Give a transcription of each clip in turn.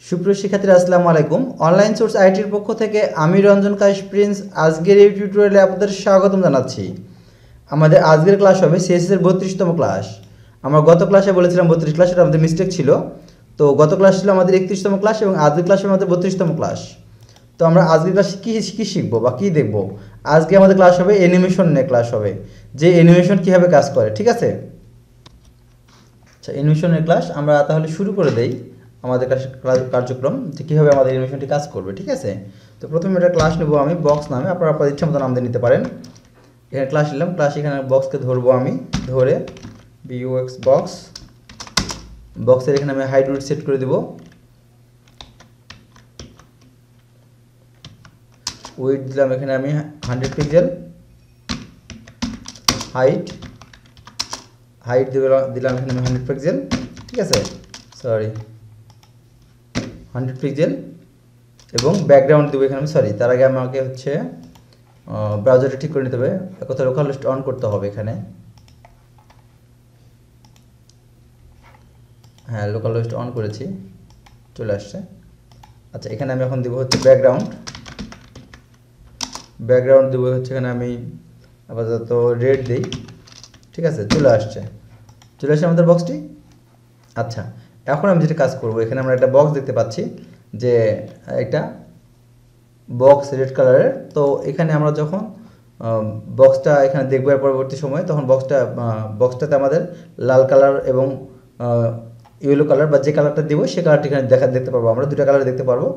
সুপ্রিয় শিক্ষার্থীরা আসসালামু আলাইকুম। অনলাইন সোর্স আইটির পক্ষ থেকে আমি রঞ্জন কাশ প্রিন্স আজকের এই টিউটোরিয়ালে আপনাদের স্বাগতম জানাচ্ছি। আমাদের আজকের ক্লাস হবে সিএসএস এর 32তম ক্লাস। আমরা গত ক্লাসে বলেছিলাম 32 ক্লাস, এটা আমাদের মিস্টেক ছিল। তো গত ক্লাস ছিল আমাদের 31তম ক্লাস এবং আজকের ক্লাস হবে আমাদের 32তম ক্লাস। তো আমরা আজকের ক্লাসে কী শিখবো বা কী দেখব? আজকে আমাদের ক্লাস হবে অ্যানিমেশন নিয়ে ক্লাস হবে, যে অ্যানিমেশন কীভাবে কাজ করে, ঠিক আছে? আচ্ছা, অ্যানিমেশনের ক্লাস আমরা তাহলে শুরু করে দেই আমাদের কার্যক্রম, যে কীভাবে আমাদের অ্যানিমেশনটি কাজ করবে, ঠিক আছে? তো প্রথমে একটা ক্লাস নেব আমি বক্স নামে, আপনারা আপনার ইচ্ছা মতো নাম দিয়ে নিতে পারেন। এখানে ক্লাস নিলাম, ক্লাস এখানে বক্সকে ধরবো আমি, ধরে বিউএক্স বক্স, বক্সের এখানে আমি হাইট উইডথ সেট করে দেব। উইডথ দিলাম এখানে আমি 100 পিক্সেল, হাইট দিলাম এখানে আমি 100 পিক্সেল, ঠিক আছে? সরি 100 পিক্সেল, এবং ব্যাকগ্রাউন্ড দেবো এখানে আমি, সরি তার আগে আমাকে হচ্ছে ব্রাউজারটা ঠিক করে নিতে হবে, কোথাও লোকাল হোস্ট অন করতে হবে এখানে। হ্যাঁ, লোকাল হোস্ট অন করেছি, চলে আসছে। আচ্ছা, এখানে আমি এখন দেবো হচ্ছে ব্যাকগ্রাউন্ড দেবো হচ্ছে এখানে আমি আপাতত রেড দিই, ঠিক আছে? চলে আসছে আমাদের বক্সটি। আচ্ছা, এখন আমি যেটা কাজ করব, এখানে আমরা একটা বক্স দেখতে পাচ্ছি, যে একটা বক্স রেড কালারের। তো এখানে আমরা যখন বক্সটা এখানে দেখব এর পরবর্তী সময়, তখন বক্সটাতে আমাদের লাল কালার এবং ইয়েলো কালার বা যে কালারটা দিব সে কালারটি এখানে দেখতে পারবো। আমরা দুটো কালার দেখতে পারবো।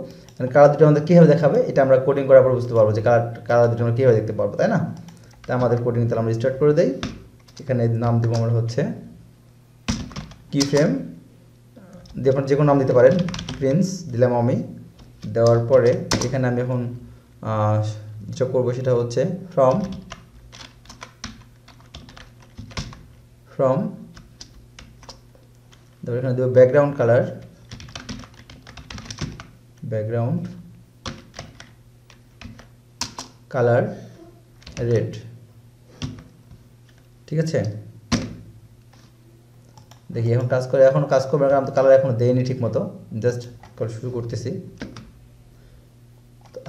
কালার দুটো আমাদের কীভাবে দেখাবে এটা আমরা কোডিং করার পর বুঝতে পারবো, যে কালার দুটো আমরা কীভাবে দেখতে পারবো, তাই না? তাই আমাদের কোডিং তাহলে আমরা স্টার্ট করে দেই। এখানে নাম দেবো আমরা হচ্ছে কি ফ্রেম, দেখুন যে কোনো নাম দিতে পারেন, প্রিন্স দিলাম আমি। দেওয়ার পরে এখানে আমি এখন যোগ করবো, সেটা হচ্ছে ফ্রম তারপর এখানে দেবো ব্যাকগ্রাউন্ড কালার রেড, ঠিক আছে? দেখি এখন কাজ করবে, আমি তো কালার এখনো দেইনি ঠিক মতো, জাস্ট শুরু করতেছি।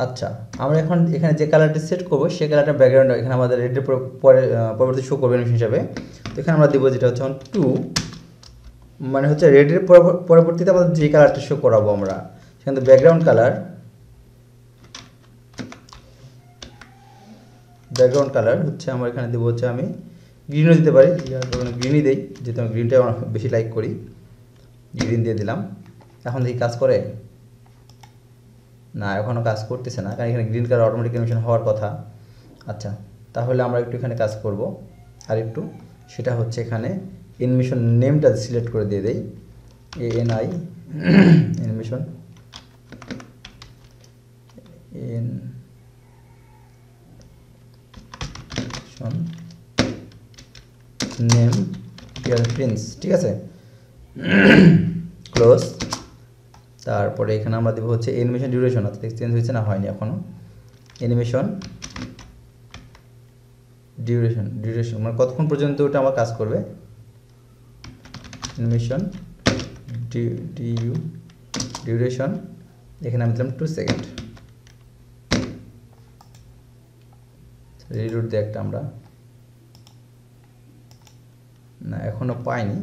আচ্ছা, আমরা এখন এখানে যে কালারটি সেট করবো সেই কালারটা ব্যাকগ্রাউন্ড এখানে আমাদের রেডের পরবর্তী শো করবে অ্যানিমেশন হিসাবে। তো এখানে আমরা দিব যেটা হচ্ছে 2, মানে হচ্ছে রেডের পরবর্তীতে আমাদের যে কালারটা শো করাবো আমরা, সেখানে ব্যাকগ্রাউন্ড কালার হচ্ছে আমরা এখানে দেবো হচ্ছে আমি গ্রিনও দিতে পারি, গ্রিনই দেই, যেহেতু আমি গ্রিনটা বেশি লাইক করি, গ্রিন দিয়ে দিলাম। এখন দেখি কাজ করে না, এখনও কাজ করতেছে না, কারণ এখানে গ্রিন কালার অটোমেটিক অ্যানিমেশন হওয়ার কথা। আচ্ছা, তাহলে আমরা একটু এখানে কাজ করব আর একটু, সেটা হচ্ছে এখানে অ্যানিমেশন নেমটা সিলেক্ট করে দিয়ে দেই, ANI অ্যানিমেশন নেম প্রিন্স, ঠিক আছে? ক্লোজ। তারপরে এখানে আমরা দেবো হচ্ছে অ্যানিমেশন ডিউরেশন, অর্থাৎ চেঞ্জ হয়েছে না হয়নি এখনও, অ্যানিমেশন ডিউরেশন মানে কতক্ষণ পর্যন্ত ওটা আমার কাজ করবে, অ্যানিমেশন ডিউরেশন এখানে আমি দিলাম 2 সেকেন্ড। রিরুট দিয়ে একটা আমরা না এখনো পাইনি,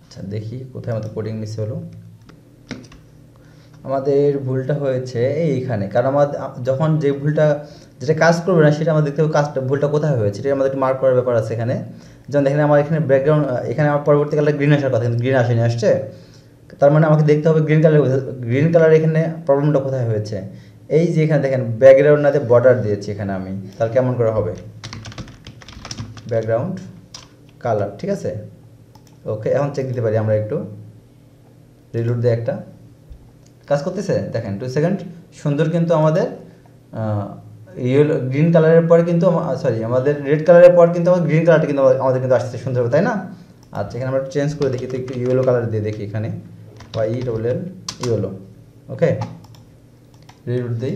আচ্ছা দেখি কোথায় আমাদের কোডিং মিস হলো। আমাদের ভুলটা হয়েছে এইখানে, কারণ আমাদের যখন যেটা কাজ করবে না সেটা আমাদের দেখতে হবে ভুলটা কোথায় হয়েছে, এটা আমাদের মার্ক করার ব্যাপার আছে এখানে। যেমন দেখেন আমার এখানে ব্যাকগ্রাউন্ড, এখানে আমার পরবর্তীকালে গ্রিন আসার কথা, কিন্তু গ্রিন আসেনি, আসছে। তার মানে আমাকে দেখতে হবে গ্রিন কালার এখানে প্রবলেমটা কোথায় হয়েছে। এই যে এখানে দেখেন ব্যাকগ্রাউন্ড নাতে বর্ডার দিয়েছি এখানে আমি, তাহলে কেমন করে হবে ব্যাকগ্রাউন্ড কালার, ঠিক আছে? ওকে, এখন চেক দিতে পারি আমরা একটু, রিলোড দিয়ে একটা কাজ করতেছে, দেখেন 2 সেকেন্ড, সুন্দর। কিন্তু আমাদের গ্রিন কালারের পর কিন্তু আমাদের রেড কালারের পর কিন্তু আমার গ্রিন কালারটা কিন্তু আমাদের কিন্তু আসছে সুন্দর হবে, তাই না? আচ্ছা, এখানে আমরা চেঞ্জ করে দেখি, তো একটু ইয়েলো কালার দিয়ে দেখি এখানে, YELL ইয়েলো, ওকে রিলোড দিই,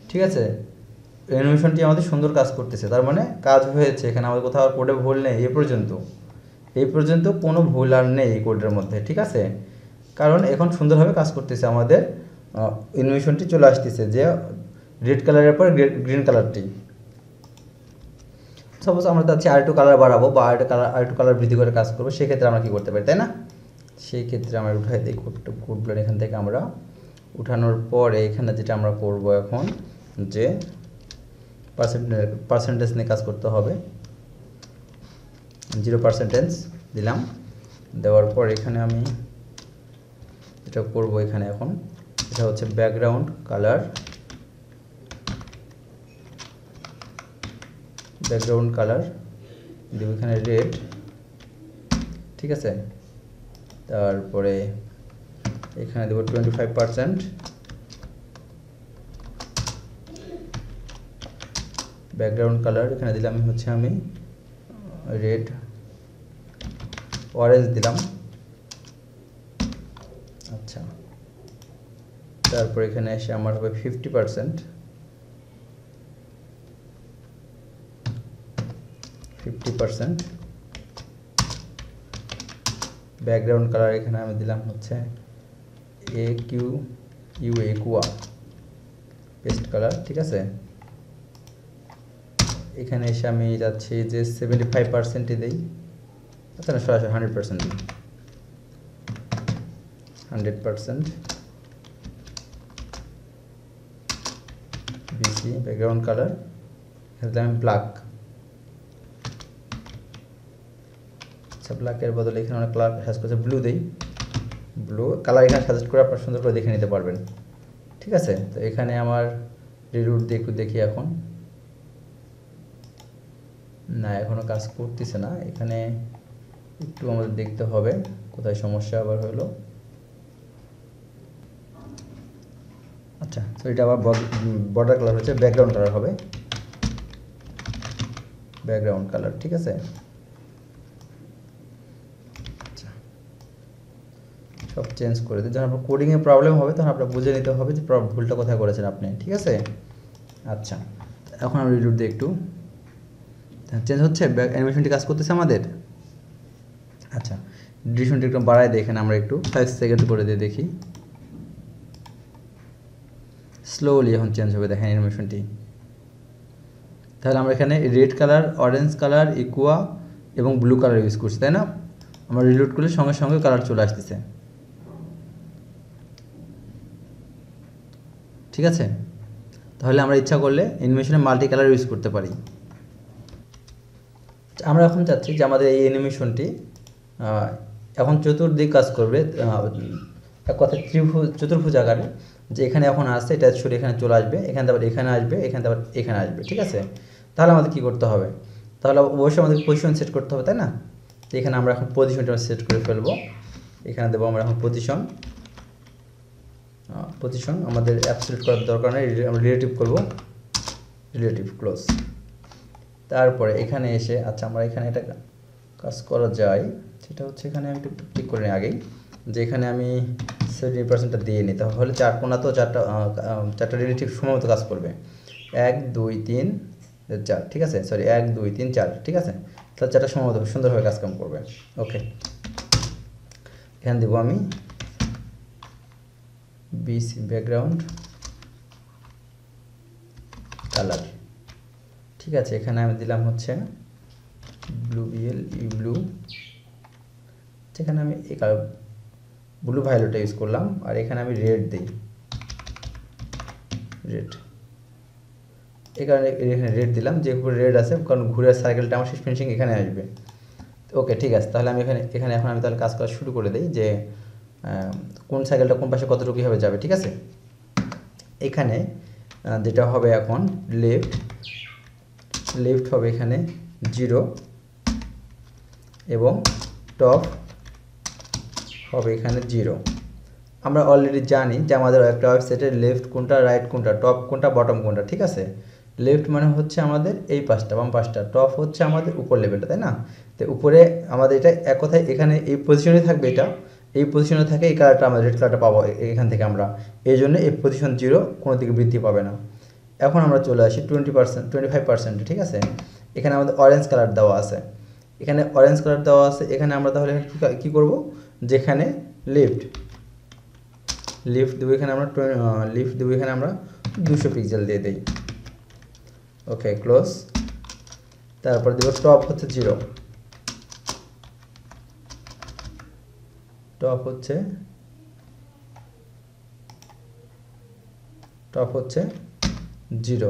ঠিক আছে? অ্যানিমেশনটি আমাদের সুন্দর কাজ করতেছে, তার মানে কাজ হয়েছে। এখানে আমাদের কোথাও কোডে ভুল নেই। এই পর্যন্ত কোনো ভুল আর নেই এই কোডের মধ্যে, ঠিক আছে? কারণ এখন সুন্দরভাবে কাজ করতেছে আমাদের অ্যানিমেশনটি চলে আসতেছে, যে রেড কালারের পর গ্রিন কালারটি। সাপোজ আমরা চাচ্ছি আরেকটু কালার বাড়াবো বা আরেকটু কালার বৃদ্ধি করে কাজ করবো, সেক্ষেত্রে আমরা কী করতে পারি, তাই না? সেই ক্ষেত্রে আমরা উঠাই দিই কোডগুলো এখান থেকে। আমরা উঠানোর পরে এখানে যেটা আমরা করব এখন, যে পার্সেন্টেজ নিয়ে কাজ করতে হবে। 0% দিলাম। দেওয়ার পর এখানে আমি এটা করব, এখানে এখন এটা হচ্ছে ব্যাকগ্রাউন্ড কালার। দেব এখানে রেড, ঠিক আছে? তারপরে এখানে দেব 25%। ব্যাকগ্রাউন্ড কালার এখানে দিলাম হচ্ছে আমি রেড, অরেঞ্জ দিলাম। আচ্ছা, তারপর এখানে এসে আমার হবে 50%। ব্যাকগ্রাউন্ড কালার এখানে আমি দিলাম হচ্ছে একুয়া পেস্ট কালার, ঠিক আছে? এখানে এসে আমি যাচ্ছি যে 75%ই দিই। আচ্ছা না, সরাসরি 100% দিই। 100% বিসি ব্যাকগ্রাউন্ড কালার, এখানে দিলাম ব্ল্যাক। আচ্ছা, ব্ল্যাকের বদলে এখানে অনেক কালার সাজেস্ট করছে, ব্লু দেই। ব্লু কালার এখানে সাজেস্ট করে আপনারা সুন্দর করে দেখে নিতে পারবেন, ঠিক আছে? তো এখানে আমার রিরুট দিয়ে একটু দেখি এখন। না, এখনও কাজ করতেছে না। এখানে একটু আমাদের দেখতে হবে কোথায় সমস্যা আবার হলো। আচ্ছা, তো এটা আবার বর্ডার কালার হচ্ছে, ব্যাকগ্রাউন্ড কালার হবে, ব্যাকগ্রাউন্ড কালার, ঠিক আছে? আচ্ছা, সব চেঞ্জ করে দিই। যখন আপনার কোডিংয়ে প্রবলেম হবে তখন আপনার বুঝে নিতে হবে যে ভুলটা কোথায় করেছেন আপনি, ঠিক আছে? আচ্ছা, এখন আমি রিরুট দিয়ে একটু চেঞ্জ হচ্ছে, অ্যানিমেশনটি কাজ করতেছে আমাদের। আচ্ছা, ডিউরেশনটা একটু বাড়ায় দিই এখানে আমরা একটু 5 সেকেন্ড করে দিয়ে দেখি। স্লোলি এখন চেঞ্জ হবে, দেখেন অ্যানিমেশনটি। তাহলে আমরা এখানে রেড কালার, অরেঞ্জ কালার, ইকুয়া এবং ব্লু কালার ইউজ করছি, তাই না? আমরা রিলোড করলে সঙ্গে সঙ্গে কালার চলে আসতেছে, ঠিক আছে? তাহলে আমরা ইচ্ছা করলে অ্যানিমেশনে মাল্টি কালার ইউজ করতে পারি। আমরা এখন চাচ্ছি যে আমাদের এই অ্যানিমেশনটি এখন চতুর্দিক কাজ করবে, এক কথা চতুর্ভুজ আকারে। যে এখানে এখন আসছে, এটা সরে এখানে চলে আসবে, এখানে আবার এখানে আসবে, এখানে আবার এখানে আসবে, ঠিক আছে? তাহলে আমাদের কী করতে হবে? তাহলে অবশ্যই আমাদের পজিশন সেট করতে হবে, তাই না? তো এখানে আমরা এখন পজিশনটা সেট করে ফেলবো। এখানে দেবো আমরা এখন পজিশন আমাদের অ্যাবসলিউট করার দরকার নেই, আমরা রিলেটিভ করবো, রিলেটিভ ক্লোজ। তারপরে এখানে এসে, আচ্ছা আমরা এখানে এটা কাজ করা যায়, সেটা হচ্ছে এখানে আমি একটু ঠিক করে নিই আগেই, যে এখানে আমি 70%টা দিয়ে নিই। তাহলে 4 কোণা তো 4টা রিলেটিভ সময়মতো কাজ করবে। 1 2 3 4, ঠিক আছে? সরি, 1 2 3 4, ঠিক আছে? তাহলে 4টা সময়মতো সুন্দরভাবে কাজকাম করবে। ওকে, এখানে দেবো আমি বিসি ব্যাকগ্রাউন্ড কালার, ঠিক আছে? এখানে আমি দিলাম হচ্ছে ব্লু ব্লু, এখানে আমি এই কালার ব্লু ভায়োলেটটা ইউজ করলাম। আর এখানে আমি রেড দিই, রেড। এই কারণে এখানে রেড দিলাম, যে রেড আছে, কারণ ঘুরে সার্কেলটা আমার শেষ ফিনিশিং এখানে আসবে। ওকে, ঠিক আছে। তাহলে আমি এখানে এখন আমি তাহলে কাজ করা শুরু করে দিই, যে কোন সাইকেলটা কোন পাশে কতটুকু হবে যাবে, ঠিক আছে? এখানে যেটা হবে এখন লেফট হবে এখানে 0 এবং টপ হবে এখানে 0। আমরা অলরেডি জানি যে আমাদের একটা ওয়েবসাইটের লেফট কোনটা, রাইট কোনটা, টপ কোনটা, বটম কোনটা, ঠিক আছে? লেফট মানে হচ্ছে আমাদের এই পাশটা, বাম পাশটা। টপ হচ্ছে আমাদের উপর লেভেলটা, তাই না? তো উপরে আমাদের এটা এক কথায় এখানে এই পজিশনে থাকবে, এটা এই পজিশনে থাকে, এই কালারটা আমরা রেড কালারটা পাবো এখান থেকে আমরা। এই জন্য এই পজিশন 0 কোনো দিকে বৃদ্ধি পাবে না। এখন আমরা চলে আসি 20%, 25%, ঠিক আছে। এখানে আমাদের অরেঞ্জ কালার দেওয়া আছে, এখানে অরেঞ্জ কালার দেওয়া আছে। এখানে আমরা তাহলে কি করব, যেখানে লিফট দেবো, এখানে আমরা লিফট দেবো, এখানে আমরা 200 পিক্সেল দিয়ে দিই। ওকে, ক্লোজ। তারপর দেবো টপ হচ্ছে 0, টপ হচ্ছে 0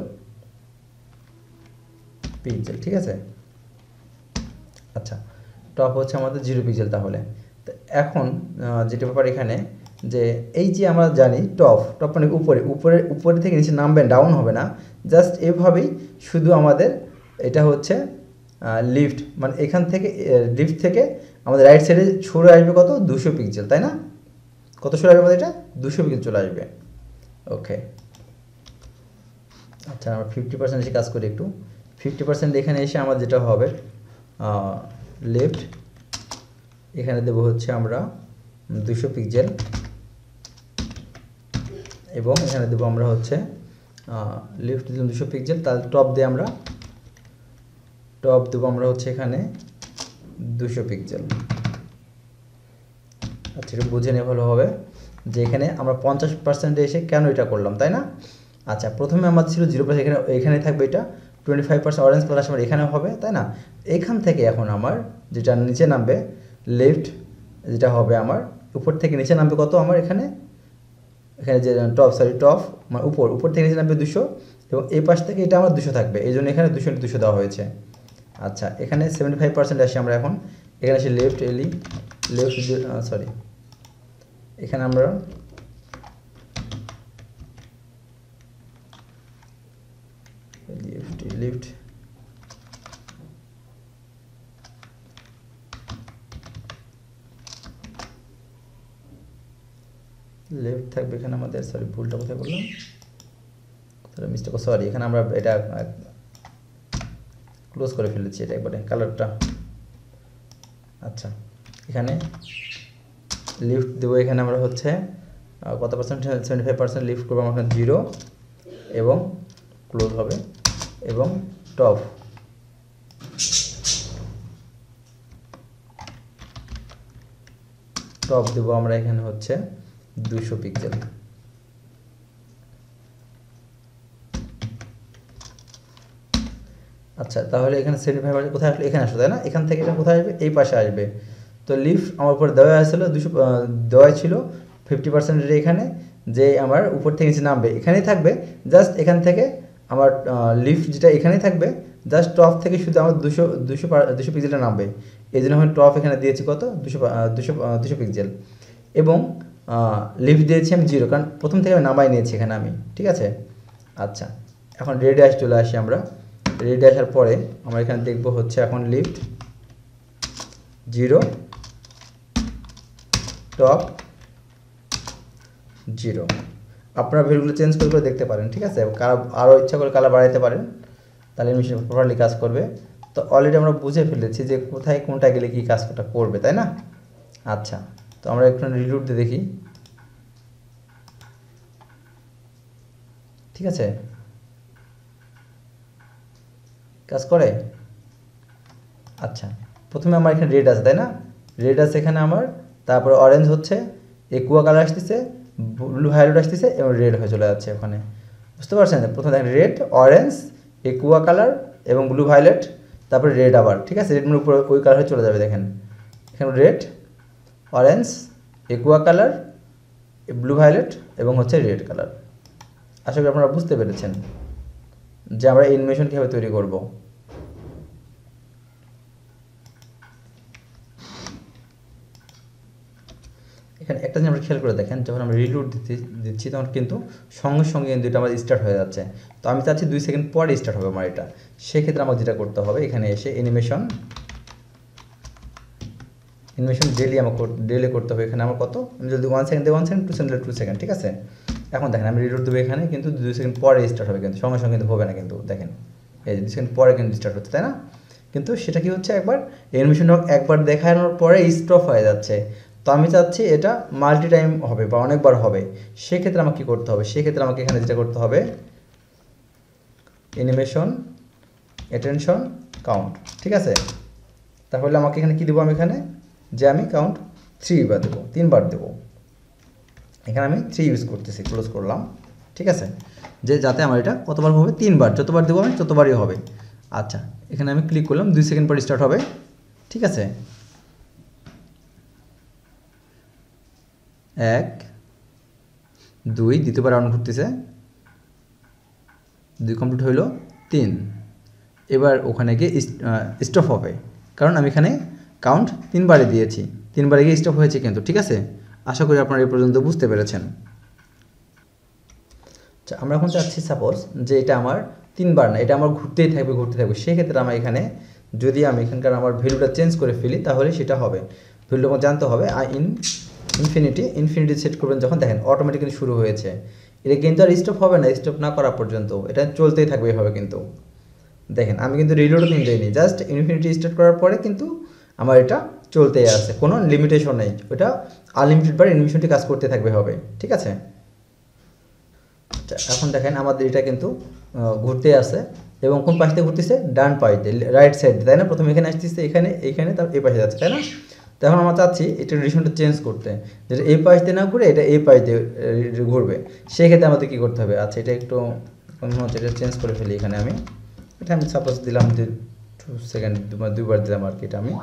পিক্সেল, ঠিক আছে। আচ্ছা, টপ হচ্ছে আমাদের 0 পিক্সেল। তাহলে তো এখন যেটা ব্যাপার এখানে, যে এই যে আমরা জানি টপ মানে উপরে থেকে নিচে নামবে, ডাউন হবে না, জাস্ট এভাবেই শুধু আমাদের এটা হচ্ছে লিফট, মানে এখান থেকে লিফট থেকে আমাদের রাইট সাইডে সরে আসবে কত, 200 পিক্সেল, তাই না? কত সরে আসবে আমাদের, এটা 200 পিক্সেল চলে আসবে। ওকে, আচ্ছা, আমরা 50% এসে কাজ করি একটু। 50% এখানে এসে আমার যেটা হবে, লেফট এখানে দেবো হচ্ছে আমরা 200 পিক্সেল, এবং এখানে দেবো আমরা হচ্ছে লেফট দিলাম 200 পিক্সেল। তাহলে টপ দেবো আমরা হচ্ছে এখানে 200 পিক্সেল। আচ্ছা, এটা বুঝে নিয়ে ভালো হবে যে এখানে আমরা 50% এসে কেন এটা করলাম, তাই না? আচ্ছা, প্রথমে আমার ছিল 0%, এখানে থাকবে এটা 25% অরেঞ্জ কালার আমার এখানে হবে, তাই না? এখান থেকে এখন আমার যেটা নিচে নামবে, লেফট যেটা হবে আমার উপর থেকে নিচে নামবে কত, আমার এখানে যে টপ মানে উপর থেকে নিচে নামবে 200, এবং এই পাশ থেকে এটা আমার 200 থাকবে, এই জন্য এখানে 200 দেওয়া হয়েছে। আচ্ছা, এখানে 75% আসি আমরা এখন, এখানে আসি লেফট সরি, এখানে আমরা লিফট থাকবে এখানে আমাদের, সরি ভুলটা কোথায় করলাম, মিস্টেক, সরি, এখানে আমরা এটা ক্লোজ করে ফেলেছি এটা একবারে কালারটা। আচ্ছা, এখানে লিফট দেবো, এখানে আমরা হচ্ছে কত পার্সেন্ট, 75% লিফট করবো আমরা 0, এবং ক্লোজ হবে, এবং টপ দেবো আমরা এখানে হচ্ছে 200 পিক্সেল। আচ্ছা, তাহলে এখানে 75% কোথায় আসলো, এখানে আসলো, তাই না? এখান থেকে এটা কোথায় আসবে, এই পাশে আসবে। তো লিফট আমার উপরে দেওয়া ছিল 200, দেওয়া ছিল 50% এখানে, যে আমার উপর থেকে নিচে নামবে এখানেই থাকবে, জাস্ট এখান থেকে আমার লিফট যেটা এখানেই থাকবে, জাস্ট টপ থেকে শুধু আমার 200 পিক্সেলটা নামবে, এই জন্য আমি টপ এখানে দিয়েছি কত, 200 পিক্সেল, এবং লিফট দিয়েছি আমি 0, কারণ প্রথম থেকে আমি নামাই নিয়েছি এখানে আমি, ঠিক আছে। আচ্ছা, এখন রেডিয়াস চলে আসি আমরা। রেডি আসার পরে আমরা এখানে দেখব হচ্ছে এখন লিফট 0, টপ 0। আপনারা ভ্যালুগুলো চেঞ্জ করে দেখতে পারেন, ঠিক আছে। আরও ইচ্ছা করে কালার বাড়াইতে পারেন, তাহলে মেশিন প্রপারলি কাজ করবে। তো অলরেডি আমরা বুঝে ফেলেছি যে কোথায় কোনটা গেলে কী কাজটা করবে, তাই না? আচ্ছা, তো আমরা একটু রিলুট দিয়ে দেখি, ঠিক আছে, কাজ করে। আচ্ছা, প্রথমে আমার এখানে রেড আছে, তাই না? রেড আছে এখানে আমার, তারপরে অরেঞ্জ হচ্ছে, একুয়া কালার আসতেছে, ব্লু ভায়োলেট আসতেছে, এবং রেড হয়ে চলে যাচ্ছে ওখানে, বুঝতে পারছেন? প্রথমে দেখেন রেড, অরেঞ্জ, একুয়া কালার এবং ব্লু ভায়োলেট, তারপরে রেড আবার, ঠিক আছে। রেড মানে উপরে ওই কালার হয়ে চলে যাবে, দেখেন এখানে red, orange, aqua colour, blue violet এবং হচ্ছে রেড কালার। আশা করি আপনারা বুঝতে পেরেছেন যে আমরা অ্যানিমেশন কীভাবে তৈরি করব। এখানে একটা জিনিস আমরা খেয়াল করে দেখেন, যখন আমরা রিলোড দিচ্ছি তখন কিন্তু সঙ্গে সঙ্গে কিন্তু এটা আমার স্টার্ট হয়ে যাচ্ছে। তো আমি চাচ্ছি 2 সেকেন্ড পরে স্টার্ট হবে আমার এটা, সেক্ষেত্রে আমার যেটা করতে হবে, এখানে এসে অ্যানিমেশন ডেলে করতে হবে। এখানে আমার কত, আমি যদি 1 সেকেন্ড দিই 1 সেকেন্ড, 2 সেকেন্ড 2 সেকেন্ড, ঠিক আছে। এখন দেখেন আমি রিলোড দেবো এখানে, কিন্তু 2 সেকেন্ড পরে স্টার্ট হবে, কিন্তু সঙ্গে সঙ্গে কিন্তু হবে না, কিন্তু দেখেন এই 2 সেকেন্ড পরে কিন্তু স্টার্ট হচ্ছে, তাই না? কিন্তু সেটা কি হচ্ছে, একবার অ্যানিমেশন একবার দেখানোর পরে স্টপ হয়ে যাচ্ছে। তো আমি চাচ্ছি এটা মাল্টি টাইম হবে বা অনেকবার হবে, সেক্ষেত্রে আমাকে কী করতে হবে, সেক্ষেত্রে আমাকে এখানে যেটা করতে হবে, অ্যানিমেশন অ্যাটেনশন কাউন্ট, ঠিক আছে। তাহলে আমাকে এখানে কি দেবো, আমি এখানে যে আমি কাউন্ট 3 বার দেবো, 3 বার দেবো। এখানে আমি 3 ইউজ করতেছি, ক্লোজ করলাম, ঠিক আছে। যে যাতে আমার এটা কতবার হবে, 3 বার, যতবার দেবো আমি ততবারই হবে। আচ্ছা, এখানে আমি ক্লিক করলাম, 2 সেকেন্ড পর স্টার্ট হবে, ঠিক আছে। 1 2, দ্বিতীয়বার রাউন্ড ঘুরতেছে, 2 কমপ্লিট হইল, 3। এবার ওখানে গিয়ে স্টপ হবে, কারণ আমি এখানে কাউন্ট 3 বারে দিয়েছি, 3 বারে গিয়ে স্টপ হয়েছে কিন্তু, ঠিক আছে। আশা করি আপনারা এই পর্যন্ত বুঝতে পেরেছেন। আচ্ছা, আমরা এখন চাচ্ছি সাপোজ যে এটা আমার 3 বার না, এটা আমার ঘুরতেই থাকবে ঘুরতে থাকবে। সেক্ষেত্রে আমার এখানে যদি আমি এখানকার আমার ভ্যালুটা চেঞ্জ করে ফেলি তাহলে সেটা হবে, ভ্যালুটা আমার জানতে হবে। ইনফিনিটি সেট করবেন যখন, দেখেন অটোমেটিক্যালি শুরু হয়েছে। এটা কিন্তু আর স্টপ হবে না, স্টপ না করা পর্যন্ত এটা চলতেই থাকবে এভাবে। কিন্তু দেখেন আমি কিন্তু রিলোডও নিয়ে যাইনি, জাস্ট ইনফিনিটি স্টার্ট করার পরে কিন্তু আমার এটা চলতেই আছে, কোনো লিমিটেশন নেই। ওটা আনলিমিটেড বার অ্যানিমেশনটি কাজ করতে থাকবে হবে, ঠিক আছে। এখন দেখেন আমাদের এটা কিন্তু ঘুরতে আসে, এবং কোন পাশ থেকে ঘুরতেছে, ডান পাশে, রাইট সাইড, তাই না। প্রথমে এখানে আসতেছে, এখানে তার এই পাশে যাচ্ছে, তাই না। তখন আমরা চাচ্ছি এটা ডিরেকশনটা চেঞ্জ করতে, যেটা এই পাশ দিয়ে না ঘুরে এটা এই পাশ দিয়ে ঘুরবে। সেক্ষেত্রে আমাদের কী করতে হবে, আচ্ছা এটা একটু হচ্ছে, এটা চেঞ্জ করে ফেলি। এখানে এটা আমি সাপোজ দিলাম 2 সেকেন্ড, 2 বার দিলাম আর কি। এটা আমি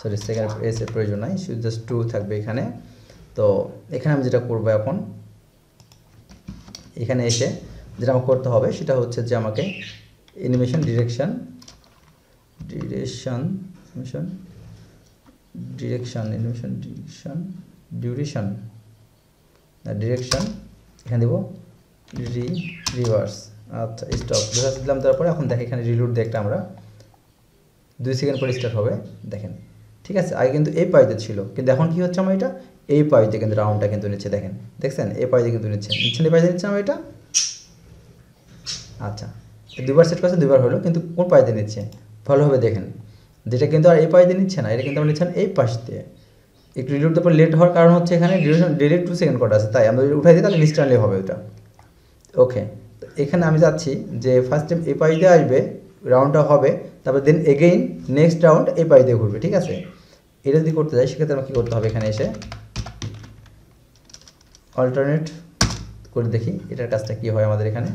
সরি, সেকেন্ড এসের প্রয়োজন নাই, শুধু জাস্ট 2 থাকবে এখানে। তো এখানে আমি যেটা করবো এখন, এখানে এসে যেটা আমার করতে হবে সেটা হচ্ছে যে আমাকে অ্যানিমেশন ডিরেকশন এখানে দেবো রিভার্স। আচ্ছা, স্টপ রিভার্স দিলাম, তারপরে এখন দেখেন এখানে রিলোড দিয়ে একটা আমরা 2 সেকেন্ড পরে স্টার্ট হবে, দেখেন, ঠিক আছে। আগে কিন্তু এই পাইতে ছিল, কিন্তু এখন কি হচ্ছে, আমার এটা এই পাইতে কিন্তু রাউন্ডটা কিন্তু নিচ্ছে, দেখেন, দেখছেন, এই পাইতে কিন্তু নিচ্ছেন, এই পাইতে নিচ্ছে আমার এটা। আচ্ছা, 2 বার সেট করছে, 2 বার হলো, কিন্তু কোন পাইতে নিচ্ছে ভালোভাবে দেখেন, যেটা কিন্তু আর এই পাইতে নিচ্ছে না, এটা কিন্তু আমরা নিচ্ছেন এই পাশ দিয়ে। একটু রিলোড তারপর লেট হওয়ার কারণ হচ্ছে এখানে ডিউরেশন ডেলি 2 সেকেন্ড কটা আছে, তাই আমরা যদি উঠাই দিই তাহলে ইনস্ট্যান্টলি হবে ওটা। ওকে, তো এখানে আমি যাচ্ছি যে ফার্স্ট টাইম এই পাশ দিয়ে আসবে, রাউন্ডটা হবে, তারপর দেন এগেইন নেক্সট রাউন্ড এই পাশ দিয়ে ঘুরবে, ঠিক আছে। এটা যদি করতে যাই সেক্ষেত্রে আমাকে কী করতে হবে, এখানে এসে অল্টারনেট করে দেখি এটার কাজটা কী হয় আমাদের এখানে।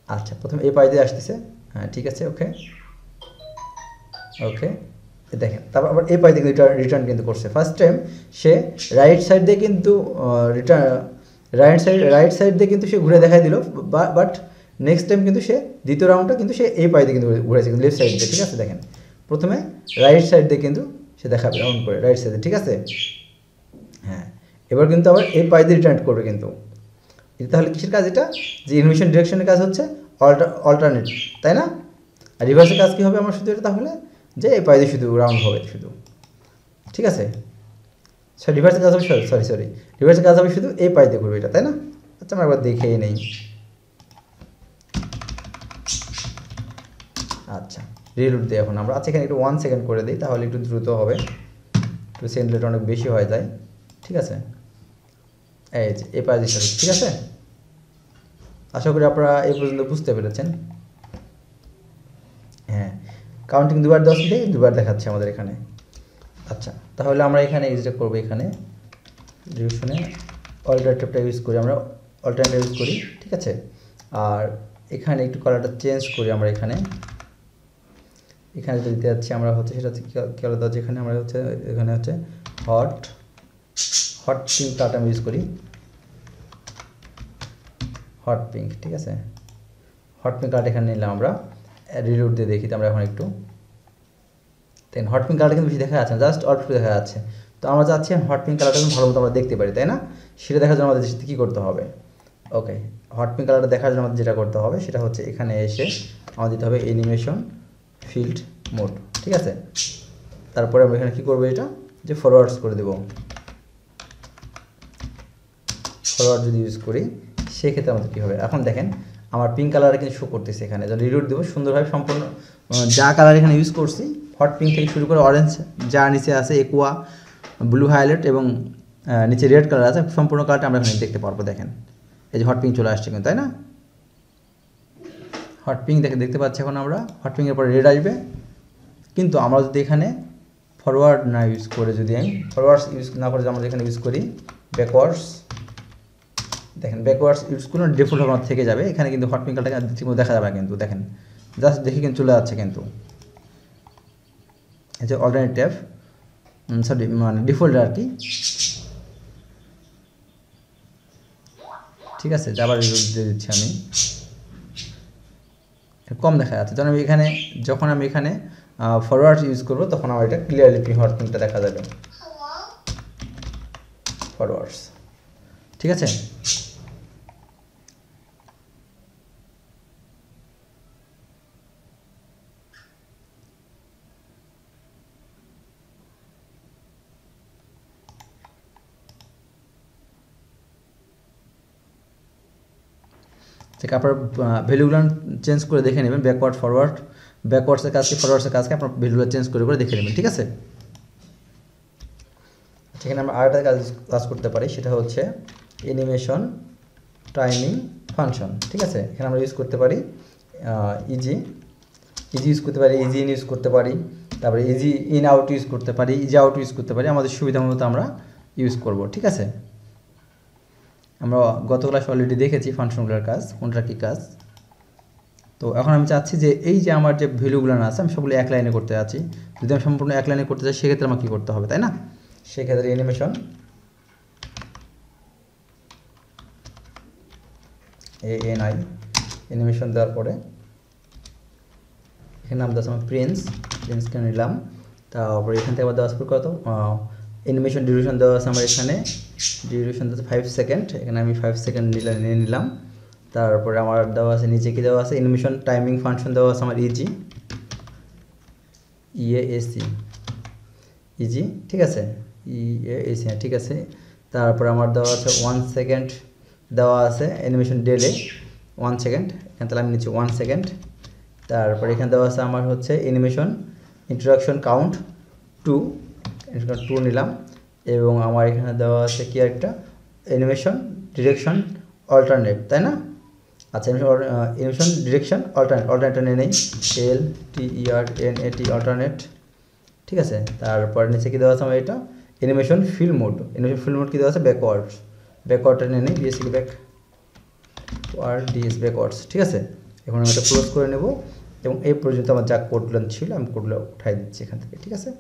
আচ্ছা, প্রথমে এই পাশ দিয়ে আসতেছে, হ্যাঁ ঠিক আছে, ওকে ওকে, দেখেন, তারপর আবার এই পাশ দিয়ে রিটার্ন কিন্তু করছে। ফার্স্ট টাইম সে রাইট সাইড দিয়ে কিন্তু রাইট সাইড দিয়ে কিন্তু সে ঘুরে দেখাই দিল, বাট নেক্সট টাইম কিন্তু সে দ্বিতীয় রাউন্ডটা কিন্তু সে এই পাশ দিয়ে কিন্তু ঘুরেছে, কিন্তু লেফট সাইড দিয়ে, ঠিক আছে। দেখেন প্রথমে রাইট সাইড দিয়ে কিন্তু সে দেখাবে রাউন্ড করে রাইট সাইডে, ঠিক আছে। হ্যাঁ, এবার কিন্তু আবার এই পাশ দিয়ে রিটার্ন করবে কিন্তু। তাহলে কিসের কাজ এটা, যে অ্যানিমেশন ডিরেকশনের কাজ হচ্ছে অল্টারনেট, তাই না। আর রিভার্সের কাজ কী হবে আমার শুধু এটা, তাহলে যে এই পাশ দিয়ে শুধু রাউন্ড হবে শুধু, ঠিক আছে। রিভার্সের কাজ হবে, সরি রিভার্সের কাজ হবে শুধু এই পাশ দিয়ে ঘুরবে এটা, তাই না। আচ্ছা, আমরা একবার দেখেই নেই। আচ্ছা, রিলোড দিই এখন আমরা। আচ্ছা, এখানে একটু 1 সেকেন্ড করে দিই, তাহলে একটু দ্রুত হবে, 2 সেকেন্ড লেট অনেক বেশি হয়ে যায়, ঠিক আছে। এই যে এই পাশ দিয়ে, ঠিক আছে। আশা করি আপনারা এই পর্যন্ত বুঝতে পেরেছেন। হ্যাঁ, কাউন্টিং 2 বার 10 দিয়ে 2 বার দেখাচ্ছে আমাদের এখানে। আচ্ছা, তাহলে আমরা এখানে যেটা করবো, এখানে ডিরেকশনে অল্টারনেটিভটা ইউজ করি, আমরা অল্টারনেটিভ ইউজ করি, ঠিক আছে। আর এখানে একটু কালারটা চেঞ্জ করি আমরা। এখানে যেটা দিতে যাচ্ছি আমরা হচ্ছে, সেটা হচ্ছে কী আলাদা, যেখানে আমরা হচ্ছে এখানে হচ্ছে হট পিঙ্ক কালারটা আমি ইউজ করি, হট পিঙ্ক, ঠিক আছে। হট পিঙ্ক কালারটা এখানে নিলাম আমরা, রিলোড দিয়ে দেখি তো আমরা এখন একটু। দেখেন হট পিঙ্ক কালারটা কিন্তু বেশি দেখা যাচ্ছে না, জাস্ট অল্প দেখা যাচ্ছে। তো আমরা চাচ্ছি হট পিঙ্ক কালারটা ভালো মতো আমরা দেখতে পারি, তাই না। সেটা দেখার জন্য আমাদের কী করতে হবে, ওকে, হট পিঙ্ক কালারটা দেখার জন্য আমাদের যেটা করতে হবে সেটা হচ্ছে এখানে এসে আমাদের দিতে হবে অ্যানিমেশন ফিল্ড মোড, ঠিক আছে। তারপরে আমরা এখানে কী করবো, এটা যে ফরওয়ার্ডস করে দেবো। ফরওয়ার্ড যদি ইউজ করি সেক্ষেত্রে আমাদের কী হবে, এখন দেখেন আমার পিঙ্ক কালারটা কিন্তু শো করতেছে এখানে। যখন রিলোড দেবো সুন্দরভাবে সম্পূর্ণ যা কালার এখানে ইউজ করছি, হট পিঙ্ক থেকে শুরু করে অরেঞ্জ, যা নিচে আছে একুয়া, ব্লু হাইলাইট এবং নিচে রেড কালার আছে, সম্পূর্ণ কালারটা আমরা এখানে দেখতে পারবো। দেখেন এই যে হট পিঙ্ক চলে আসছে কিন্তু, তাই না। হট পিঙ্ক দেখতে পাচ্ছি এখন আমরা, হট পিঙ্কের পরে রেড আসবে। কিন্তু আমরা যদি এখানে ফরওয়ার্ড না ইউজ করে, যদি আমি ফরওয়ার্ডস ইউজ না করে আমরা এখানে ইউজ করি ব্যাকওয়ার্ডস, দেখেন ব্যাকওয়ার্ডস ইউজ করলে ডিফল্ট আমার থেকে যাবে। এখানে কিন্তু হট পিঙ্ক কালারটা ঠিকমতো দেখা যাবে কিন্তু, দেখেন জাস্ট দেখে কিন্তু চলে যাচ্ছে কিন্তু। এই যে অল্টারনেটিভ সরি মানে ডিফল্ট আর কি, ঠিক আছে। আবার দিয়ে দিচ্ছি আমি, কম দেখা যাচ্ছে। যখন আমি এখানে ফরওয়ার্ড ইউজ করবো তখন আমার এটা ক্লিয়ারলি হট পিঙ্কটা দেখা যাবে, ফরওয়ার্ডস, ঠিক আছে। ঠিক আপনার ভ্যালুগুলো চেঞ্জ করে দেখে নেবেন, ব্যাকওয়ার্ড ফরওয়ার্ড, ব্যাকওয়ার্ডসের কাজকে ফরওয়ার্ডসের কাজকে আপনার ভ্যালুগুলো চেঞ্জ করে দেখে নেবেন, ঠিক আছে। সেখানে আমরা আরেকটা কাজ করতে পারি, সেটা হচ্ছে অ্যানিমেশন টাইমিং ফাংশন, ঠিক আছে। এখানে আমরা ইউজ করতে পারি ইজি ইউজ করতে পারি, ইজি ইন ইউজ করতে পারি, তারপরে ইজি ইন আউট ইউজ করতে পারি, ইজি আউট ইউজ করতে পারি, আমাদের সুবিধা মতো আমরা ইউজ করব, ঠিক আছে। আমরা গত ক্লাস অলরেডি দেখেছি ফাংশনগুলোর কাজ, কোনটা কী কাজ। তো এখন আমি চাচ্ছি যে এই যে আমার যে ভ্যালুগুলো আছে আমি সবগুলো এক লাইনে করতে যাচ্ছি। যদি আমি সম্পূর্ণ এক লাইনে করতে চাই সেক্ষেত্রে আমাকে কী করতে হবে, তাই না? সেক্ষেত্রে অ্যানিমেশন ANI অ্যানিমেশন দেওয়ার পরে এখানে নাম দেওয়া আছে আমার প্রিন্সকে নিলাম। তারপরে এখান থেকে আবার দেওয়া আছে কত অ্যানিমেশন ডিউরেশন দেওয়া আছে আমার, এখানে ডিউরেশন দেওয়া আছে 5 সেকেন্ড, এখানে আমি 5 সেকেন্ড নিয়ে নিলাম। তারপরে আমার দেওয়া আছে নিচে কি দেওয়া আছে অ্যানিমেশন টাইমিং ফাংশন দেওয়া আছে আমার ইজি, ঠিক আছে, EAC ঠিক আছে। তারপরে আমার দেওয়া আছে 1 সেকেন্ড দেওয়া আছে অ্যানিমেশন ডিলে 1 সেকেন্ড, এখানে তাহলে আমি নিচ্ছি 1 সেকেন্ড। তারপরে এখানে দেওয়া আছে আমার হচ্ছে অ্যানিমেশন ইন্ট্রোডাকশন কাউন্ট 2 নিলাম। এবং আমার এখানে দেওয়া আছে কি একটা অ্যানিমেশন ডিরেকশন অল্টারনেট, তাই না? আচ্ছা, অ্যানিমেশন ডিরেকশন অল্টারনেট নিয়ে নেই, LTERNAT অল্টারনেট, ঠিক আছে। তারপর নিচে কী দেওয়া আছে আমার এটা অ্যানিমেশন ফিল্ম মোড কী দেওয়া আছে ব্যাকওয়ার্ডটা নিয়ে নেই, ব্যাকওয়ার্ডস, ঠিক আছে। এখন আমি এটা ক্লোজ করে নেব এবং এই পর্যন্ত আমার যা কোডগুলো ছিল আমি কোডগুলো উঠাই দিচ্ছি এখান থেকে, ঠিক আছে।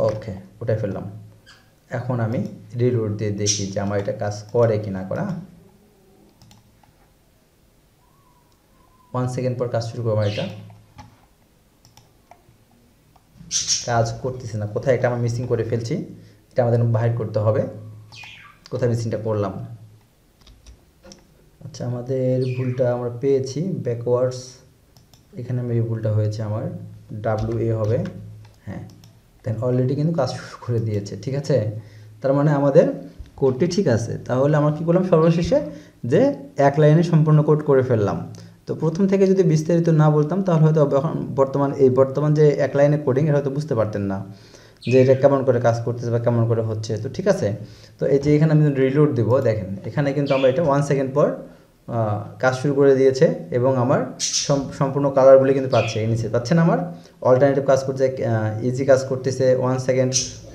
ওকে, উঠাই ফেললাম। এখন আমি রিলোড দিয়ে দেখি যে আমার এটা কাজ করে কি না করে। 1 সেকেন্ড পর কাজ শুরু করবো, এটা কাজ করতেছে না, কোথায় এটা আমরা মিসিং করে ফেলছি, এটা আমাদের বাইর করতে হবে কোথায় মিসিংটা করলাম। আচ্ছা, আমাদের ভুলটা আমরা পেয়েছি ব্যাকওয়ার্ডস, এখানে মেবি ভুলটা হয়েছে আমার, WA হবে, হ্যাঁ। দেন অলরেডি কিন্তু কাজ শুরু করে দিয়েছে, ঠিক আছে। তার মানে আমাদের কোডটি ঠিক আছে। তাহলে আমরা কী করলাম সর্বশেষে যে এক লাইনে সম্পূর্ণ কোড করে ফেললাম। তো প্রথম থেকে যদি বিস্তারিত না বলতাম তাহলে হয়তো বর্তমান যে এক লাইনে কোডিং এটা হয়তো বুঝতে পারতেন না যে এটা কেমন করে কাজ করতেছে বা কেমন করে হচ্ছে। তো ঠিক আছে, তো এই যে এখানে আমি রিলোড দেব, দেখেন এখানে কিন্তু আমরা এটা 1 সেকেন্ড পর কাজ শুরু করে দিয়েছে এবং আমার সম্পূর্ণ কালারগুলি কিন্তু পাচ্ছে, এই নিচে পাচ্ছেন আমার অল্টারনেটিভ কাজ করছে, ইজি কাজ করতেছে 1 সেকেন্ড,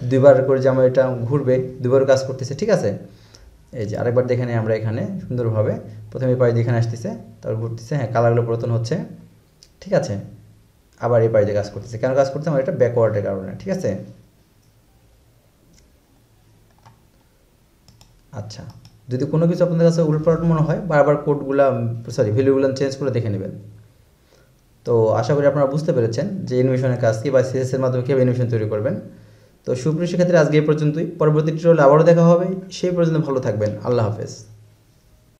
দুইবার করে যে আমার এটা ঘুরবে দুইবার কাজ করতেছে, ঠিক আছে। এই যে আরেকবার দেখে নিই আমরা এখানে সুন্দরভাবে, প্রথমে পায়ে দিয়ে এখানে আসতেছে, তারপর ঘুরতেছে, হ্যাঁ কালারগুলো পরিবর্তন হচ্ছে, ঠিক আছে। আবার এই পায়ে দিয়ে কাজ করতেছে, কেন কাজ করতেছে আমার এটা ব্যাকওয়ার্ডের কারণে, ঠিক আছে। আচ্ছা, যদি কোনো কিছু আপনাদের কাছে উল্টোপাল্টা মনে হয় বারবার ভ্যালুগুলো চেঞ্জ করে দেখে নেবেন। তো আশা করি আপনারা বুঝতে পেরেছেন যে অ্যানিমেশনের কাজ কি বা CSS এর মাধ্যমে কীভাবে অ্যানিমেশন তৈরি করবেন। তো সুপ্রিয় শিক্ষার্থীরা আজকে এই পর্যন্তই, পরবর্তী টিউটোরিয়ালে আবারও দেখা হবে, সেই পর্যন্ত ভালো থাকবেন, আল্লাহ হাফেজ।